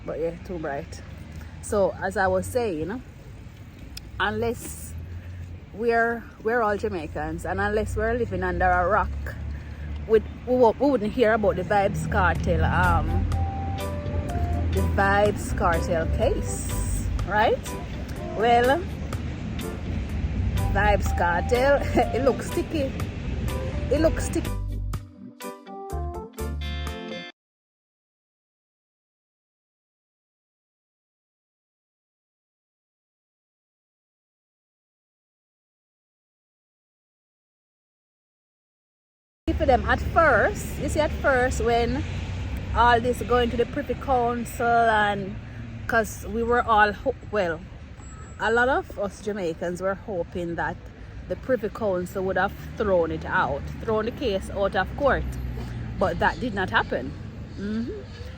But yeah, too bright. So as I was saying, unless we're all Jamaicans, and unless we're living under a rock, we wouldn't hear about the Vibes Cartel case, right? Well, Vibes Cartel, it looks sticky. It looks sticky. For them at first, you see, at first when all this going to the Privy Council, and because we were all well, a lot of us Jamaicans were hoping that the Privy Council would have thrown the case out of court, but that did not happen.